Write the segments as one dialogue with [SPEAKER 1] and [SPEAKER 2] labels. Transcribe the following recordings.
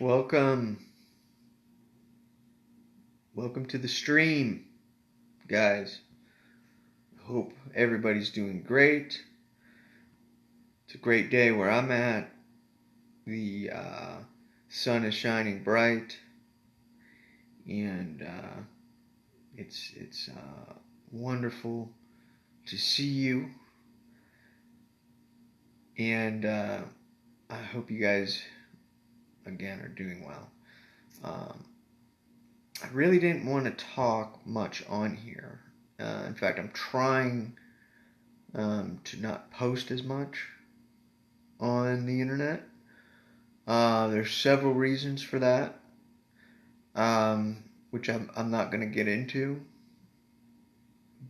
[SPEAKER 1] Welcome. Welcome to the stream, guys. Hope everybody's doing great. It's a great day where I'm at. The sun is shining bright, and it's wonderful to see you. And I hope you guys again are doing well. I really didn't want to talk much on here. In fact, I'm trying to not post as much on the internet. There's several reasons for that, which I'm not going to get into.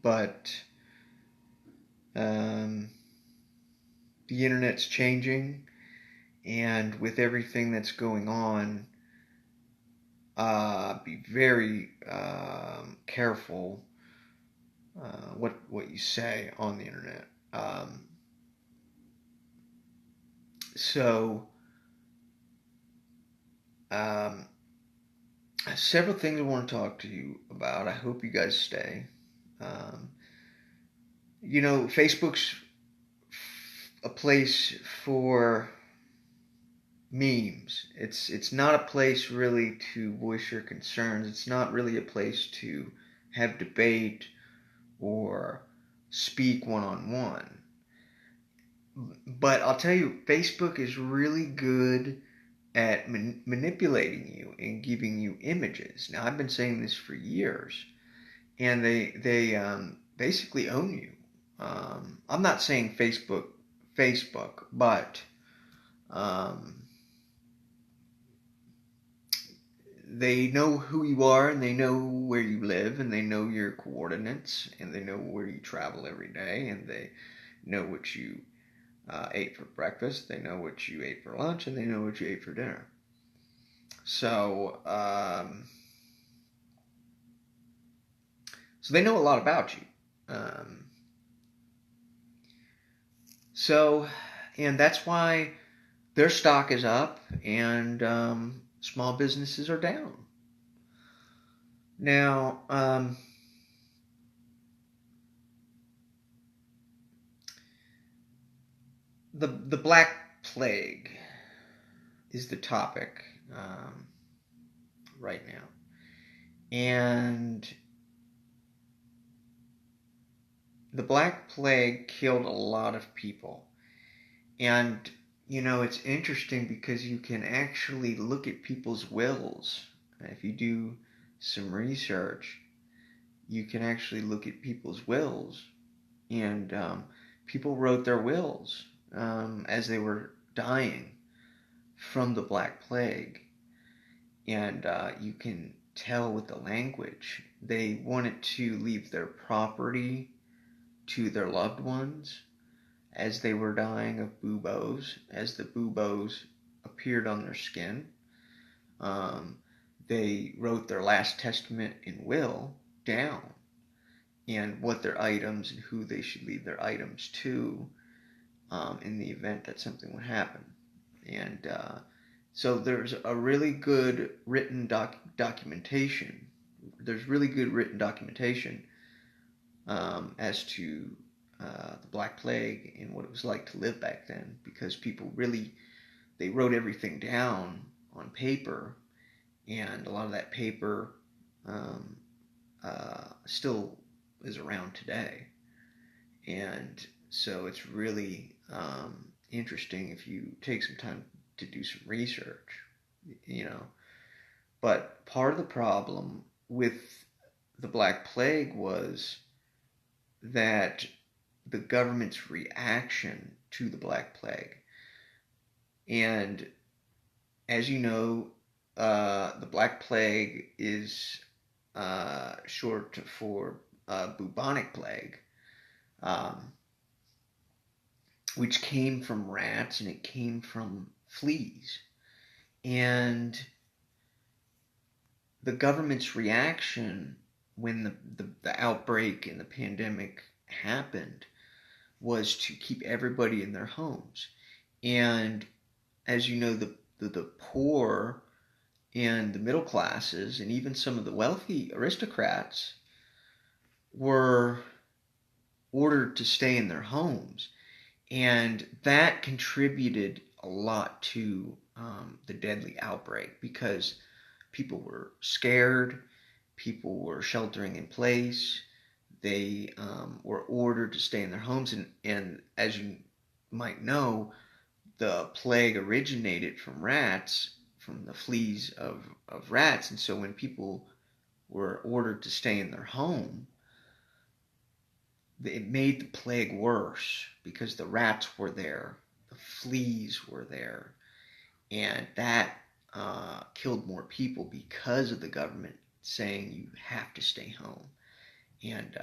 [SPEAKER 1] But the internet's changing, and with everything that's going on, be very careful what you say on the internet. So, several things I want to talk to you about. I hope you guys stay. Facebook's a place for memes. It's not a place really to voice your concerns. It's not really a place to have debate or speak one-on-one. But I'll tell you, Facebook is really good at manipulating you and giving you images. Now, I've been saying this for years, and they basically own you. I'm not saying Facebook, but they know who you are, and they know where you live, and they know your coordinates, and they know where you travel every day, and they know what you ate for breakfast, they know what you ate for lunch, and they know what you ate for dinner. So they know a lot about you. And that's why their stock is up, and small businesses are down. Now, the Black Plague is the topic right now, and the Black Plague killed a lot of people. And it's interesting because you can actually look at people's wills. If you do some research, you can actually look at people's wills, and people wrote their wills as they were dying from the Black Plague, and you can tell with the language. They wanted to leave their property to their loved ones as they were dying of buboes, as the buboes appeared on their skin. They wrote their last testament and will down, and what their items and who they should leave their items to in the event that something would happen. And so there's a really good written documentation. There's really good written documentation as to the Black Plague and what it was like to live back then, because people really, they wrote everything down on paper, and a lot of that paper still is around today. And so it's really interesting if you take some time to do some research, But part of the problem with the Black Plague was that the government's reaction to the Black Plague. And as you know, the Black Plague is short for bubonic plague, which came from rats, and it came from fleas. And the government's reaction when the outbreak and the pandemic happened was to keep everybody in their homes. And as you know, the poor and the middle classes and even some of the wealthy aristocrats were ordered to stay in their homes. And that contributed a lot to the deadly outbreak because people were scared, people were sheltering in place, they were ordered to stay in their homes. And as you might know, the plague originated from rats, from the fleas of rats. And so when people were ordered to stay in their home, it made the plague worse because the rats were there, the fleas were there, and that killed more people because of the government saying you have to stay home. And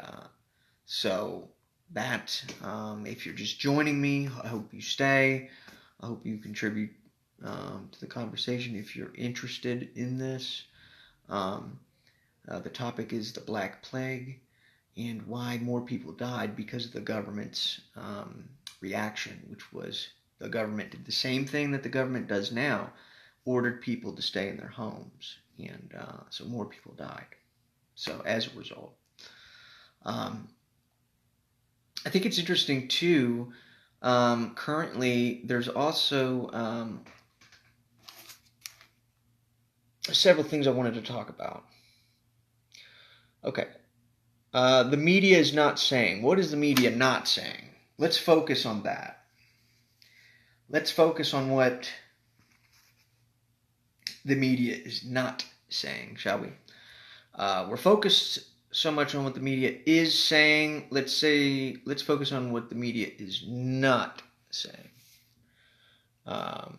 [SPEAKER 1] so that, if you're just joining me, I hope you stay. I hope you contribute to the conversation if you're interested in this. The topic is the Black Plague and why more people died because of the government's reaction, which was the government did the same thing that the government does now, ordered people to stay in their homes, and so more people died. So as a result, I think it's interesting too. Currently, there's also several things I wanted to talk about. Okay. The media is not saying. What is the media not saying? Let's focus on that. Let's focus on what the media is not saying, shall we? We're focused so much on what the media is saying. Let's focus on what the media is not saying. How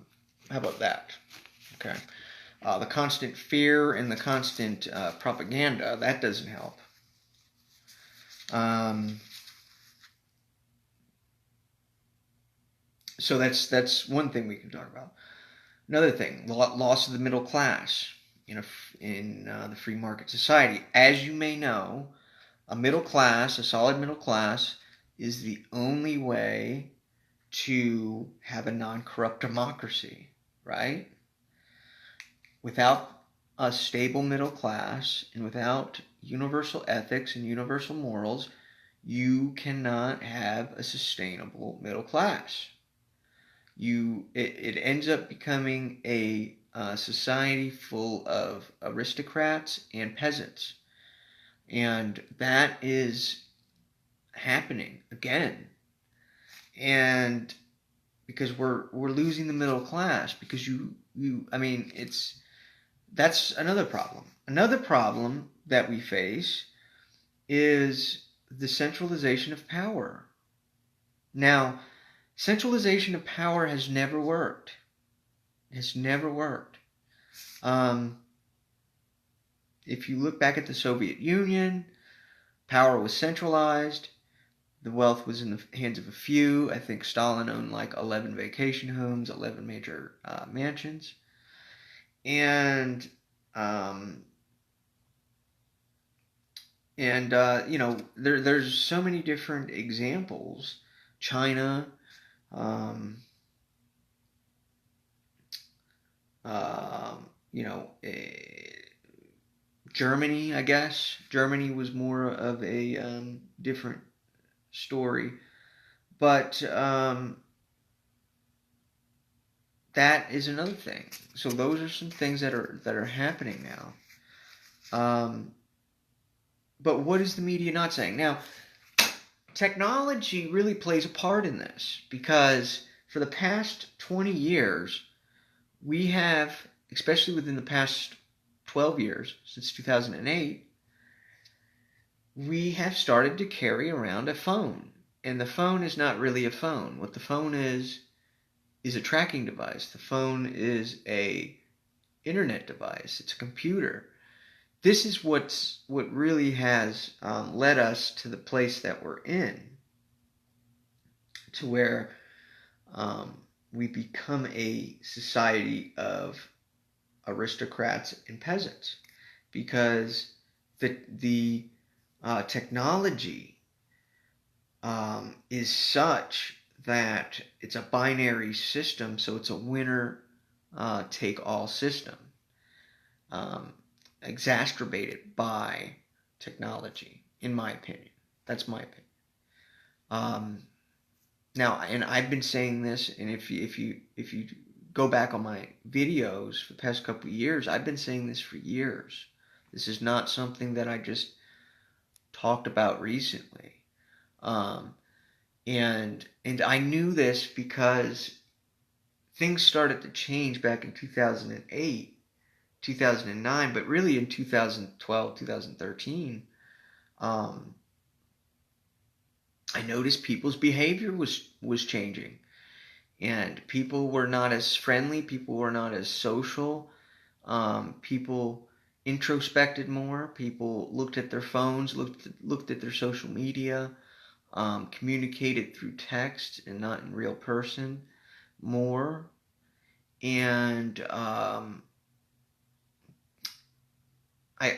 [SPEAKER 1] about that? Okay. The constant fear and the constant propaganda, that doesn't help. So that's one thing we can talk about. Another thing, loss of the middle class in the free market society. As you may know, a solid middle class, is the only way to have a non-corrupt democracy, right? Without a stable middle class and without universal ethics and universal morals, you cannot have a sustainable middle class. It ends up becoming a society full of aristocrats and peasants, and that is happening again. And because we're losing the middle class, because that's another problem. Another problem that we face is the centralization of power. Now, centralization of power has never worked. It's never worked. If you look back at the Soviet Union, power was centralized. The wealth was in the hands of a few. I think Stalin owned like 11 vacation homes, 11 major mansions. And there's so many different examples. China, Germany, I guess. Germany was more of a different story. But that is another thing. So those are some things that are happening now. But what is the media not saying? Now, technology really plays a part in this because for the past 20 years, we have, especially within the past 12 years, since 2008, we have started to carry around a phone. And the phone is not really a phone. What the phone is a tracking device. The phone is a internet device. It's a computer. This is what really has led us to the place that we're in, to where we become a society of aristocrats and peasants, because the technology is such that it's a binary system, so it's a winner take all system. um, exacerbated by technology, in my opinion. That's my opinion. Now, and I've been saying this, and if you go back on my videos for the past couple of years, I've been saying this for years. This is not something that I just talked about recently. Um, and I knew this because things started to change back in 2008, 2009, but really in 2012, 2013. Um, I noticed people's behavior was changing, and people were not as friendly. People were not as social. People introspected more. People looked at their phones, looked at their social media, communicated through text and not in real person more. And I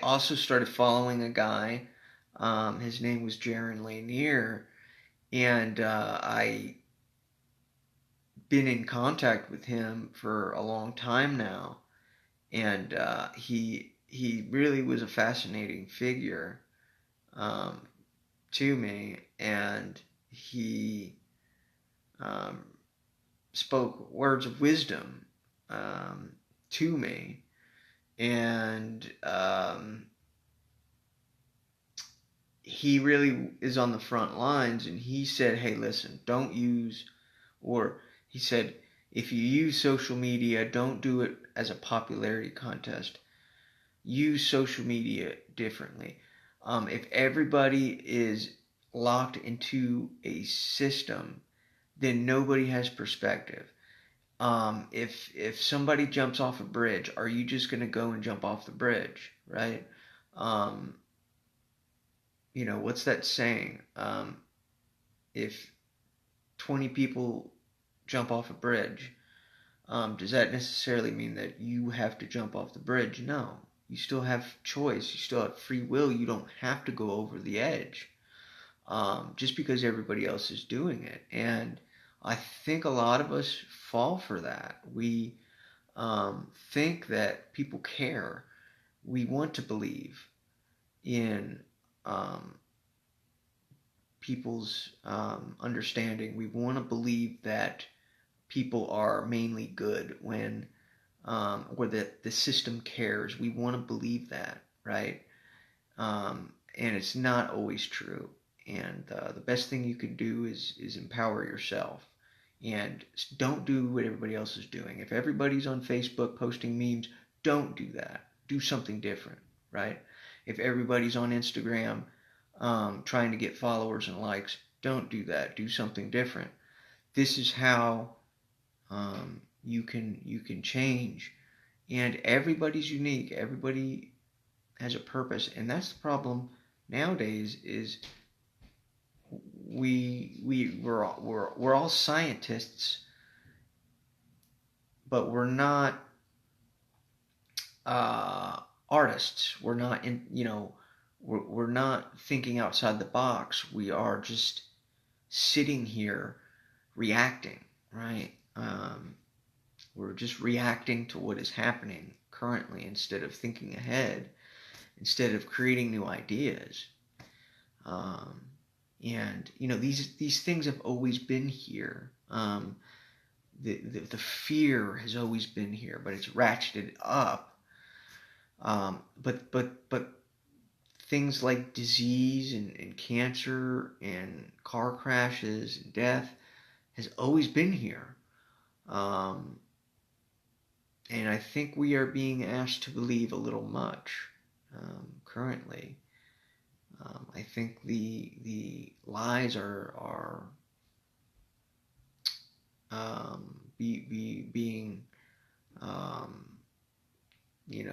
[SPEAKER 1] also started following a guy. His name was Jaron Lanier, and I been in contact with him for a long time now, and he really was a fascinating figure um, to me, and he um, spoke words of wisdom um, to me, and he really is on the front lines. And he said, "Hey, listen, don't use," or he said, "If you use social media, don't do it as a popularity contest. Use social media differently. If everybody is locked into a system, then nobody has perspective. If somebody jumps off a bridge, are you just going to go and jump off the bridge, right? Um, what's that saying? If 20 people jump off a bridge, does that necessarily mean that you have to jump off the bridge? No. You still have choice. You still have free will. You don't have to go over the edge just because everybody else is doing it. And I think a lot of us fall for that. We think that people care. We want to believe in um, people's understanding. We want to believe that people are mainly good when or that the system cares. We want to believe that, right? And it's not always true. And the best thing you can do is empower yourself, and don't do what everybody else is doing. If everybody's on Facebook posting memes, don't do that. Do something different, right? If everybody's on Instagram trying to get followers and likes, don't do that. Do something different. This is how you can change. And everybody's unique. Everybody has a purpose, and that's the problem nowadays. Is we're all scientists, but we're not artists. We're not we're not thinking outside the box. We are just sitting here reacting, right? We're just reacting to what is happening currently instead of thinking ahead, instead of creating new ideas. Um, and these things have always been here. The fear has always been here, but it's ratcheted up. But things like disease and cancer and car crashes and death has always been here. Um, and I think we are being asked to believe a little much currently. I think the lies are being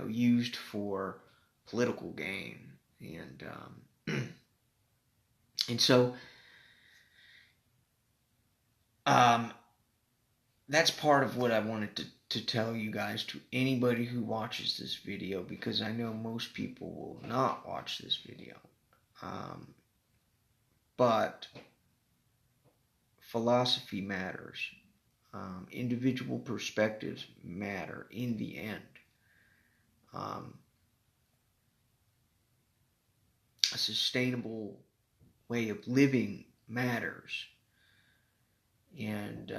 [SPEAKER 1] used for political gain, and so um, that's part of what I wanted to tell you guys, to anybody who watches this video, because I know most people will not watch this video. But philosophy matters. Individual perspectives matter in the end. a sustainable way of living matters. And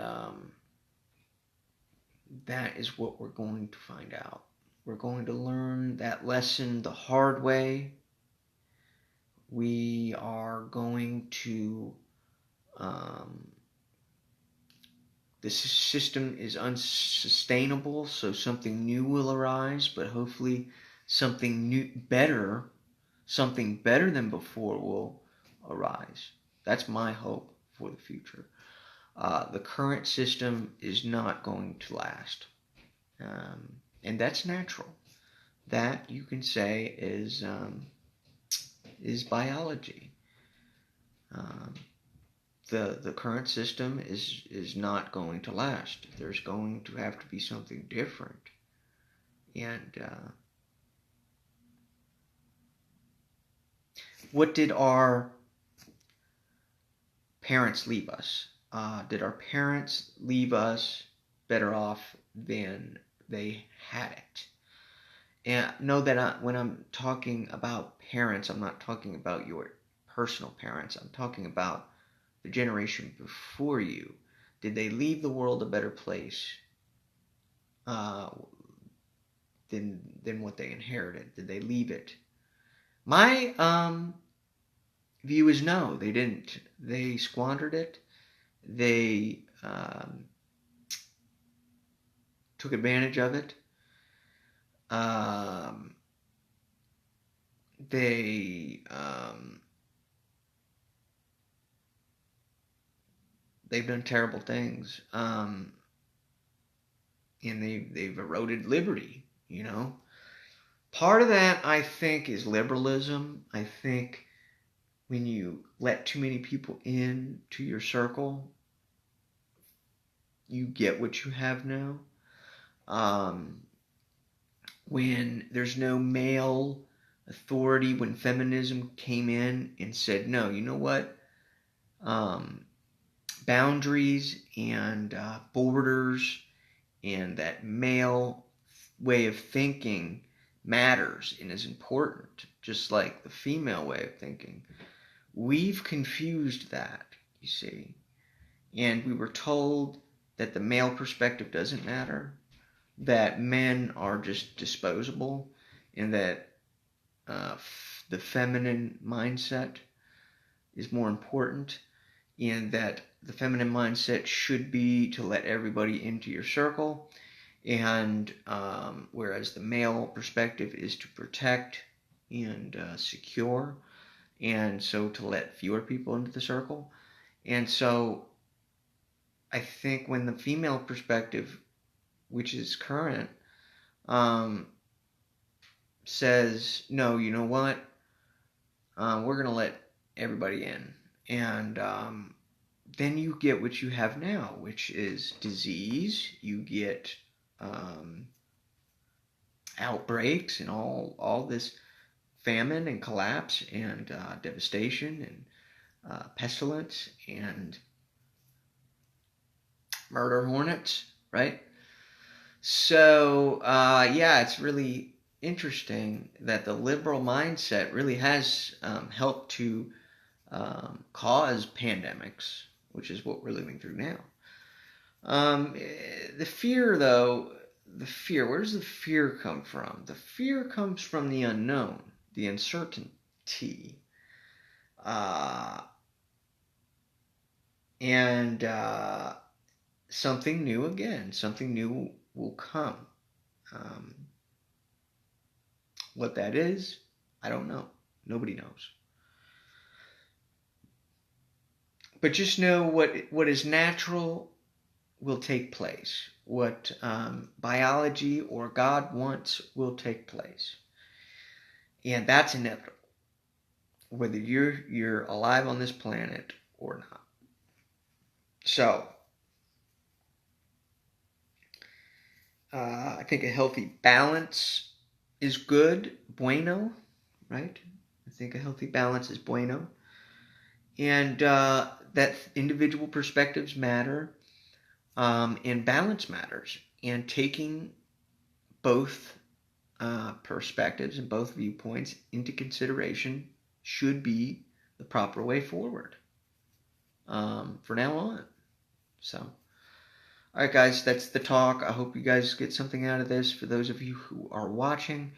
[SPEAKER 1] that is what we're going to find out. We're going to learn that lesson the hard way. We are going to, the system is unsustainable, so something new will arise, but hopefully something better than before will arise. That's my hope for the future. The current system is not going to last. And that's natural. That, you can say, is biology. The current system is not going to last. There's going to have to be something different. And what did our parents leave us? Did our parents leave us better off than they had it? And know that when I'm talking about parents, I'm not talking about your personal parents. I'm talking about the generation before you. Did they leave the world a better place than what they inherited? Did they leave it? My view is no, they didn't. They squandered it. They took advantage of it. They've done terrible things, and they've eroded liberty. Part of that, I think, is liberalism. I think when you let too many people in to your circle, you get what you have now. When there's no male authority, when feminism came in and said, no, you know what? Boundaries and borders and that male way of thinking matters and is important, just like the female way of thinking. We've confused that, you see. And we were told that the male perspective doesn't matter, that men are just disposable, and that the feminine mindset is more important, and that the feminine mindset should be to let everybody into your circle, and whereas the male perspective is to protect and secure, and so to let fewer people into the circle. And so I think when the female perspective, which is current, says, no, you know what, we're going to let everybody in. And then you get what you have now, which is disease. You get outbreaks and all this famine and collapse and devastation and pestilence and murder hornets, right? So, yeah, it's really interesting that the liberal mindset really has helped to cause pandemics, which is what we're living through now. The fear, though, where does the fear come from? The fear comes from the unknown, the uncertainty. And something new again, something new will come. What that is, I don't know. Nobody knows. But just know what is natural will take place. What biology or God wants will take place. And that's inevitable, whether you're alive on this planet or not. So, I think a healthy balance is good, bueno, right? I think a healthy balance is bueno. And that individual perspectives matter, and balance matters. And taking both perspectives and both viewpoints into consideration should be the proper way forward for now on. So, all right, guys, that's the talk. I hope you guys get something out of this. For those of you who are watching,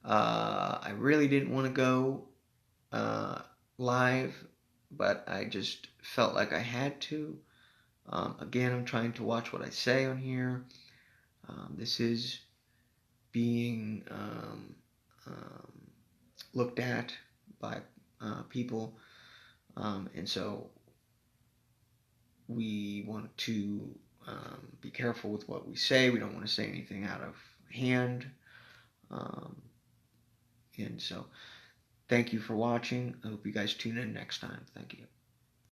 [SPEAKER 1] I really didn't want to go live, but I just felt like I had to. Again, I'm trying to watch what I say on here. This is being looked at by people, and so we want to be careful with what we say. We don't want to say anything out of hand. And so, thank you for watching. I hope you guys tune in next time. Thank you.